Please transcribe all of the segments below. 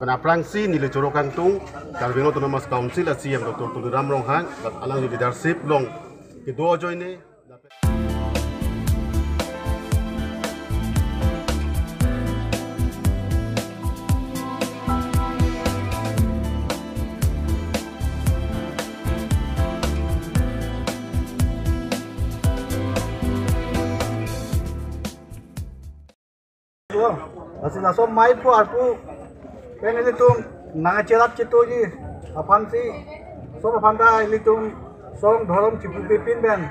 Penaprangsi nilai corokan tung Kalbing Autonomous Council ASEAN Dr. Tuliram Ronghang alang leadership long kedua joine Masih langsung main po aku pengen itu nangacerat cito ji apaan sih so apaan dah itu song dorong cipu pipin ben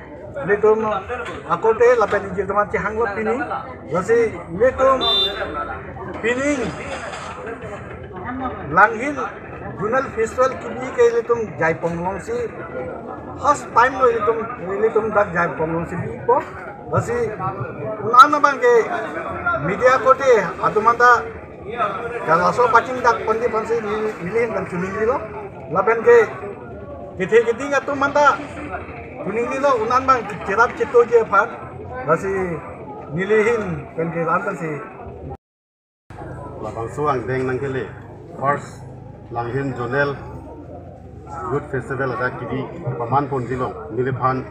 itu aku teh lapen di teman cihang lo pini masih itu pining langhin Junal Festival kini kayak itu jai penglong si first time lo itu dak jai penglong si po masih unana bang ke media kote atau manta kalau so pacing dak pandi pansi milih dan tuning dilo laben ke kita atau manta tuning dilo unan bang cerap cito je pan masih milihin kan ke lantan si labang suang deng nang kele first langhin jonel good festival ada kidi paman pon dilong milipan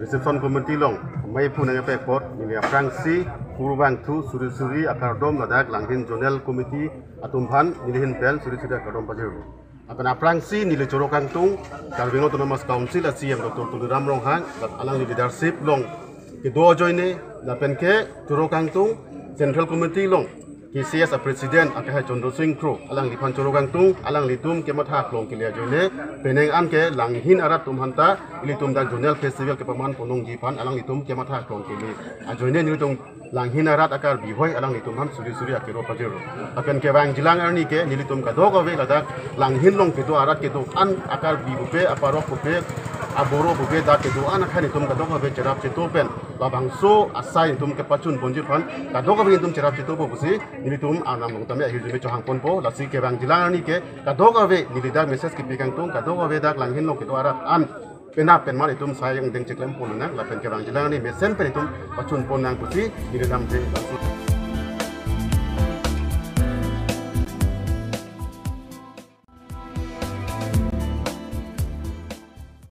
reception committee long mai pun nang pekpot milia prangsi Purubang tu suri-suri akar dom ladak langhin jonel committee atumpan milihin pel suri-suri akar dom pajeru akan aprangsi nilai corokan tung Kalbing Autonomous Council ASEAN Dr. Tuliram Ronghang alang leadership long kedua joine lapen ke corokan tung Central Committee long KCS Presiden Akah Condro Singkro alang lipan corokan tung alang litum ke mathak long kilia joine peneng an ke langhin arat tumhanta litum dak jonel festival ke paman ponong jipan alang litum ke mathak long kili ajoine nitung langhin arat akar bihoi alang litum ham suri-suri akiro pajeru akan ke bang jilang arni ke nilitum ka dogo ve ladak langhin long ke do arat ke do an akar bibupe aparok bupe aboro bupe dak ke do an akar litum ka dogo ve cerap cetopen labang so asai litum ke pacun bonjipan ka dogo ve litum cerap cetopo busi nilitum anam utame akhir jume chohang ponpo lasi ke bang jilang arni ke ka dogo ve nilidak message ke pikang tung ka dogo ve dak langhin long ke do arat an penap penmal itum sayang deng ceklem ponang lapen ke bang jilang ni mesen pen itum pacun ponang kusi di dalam je